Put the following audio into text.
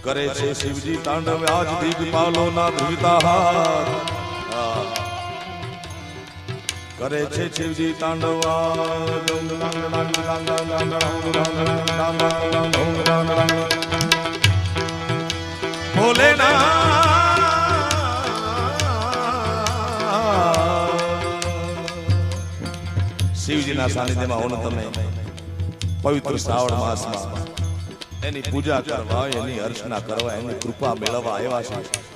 કરે છે શિવજી તાંડવ આજ દીપમાલો ના ધ્રુવિતા હાથ કરે છે શિવજી તાંડવ શિવજીના સાનિધ્યમાં હોનો તમે પવિત્ર શ્રાવણ માસમાં એની પૂજા કરવા એની અર્ચના કરવા એની કૃપા મેળવવા આવ્યા છે।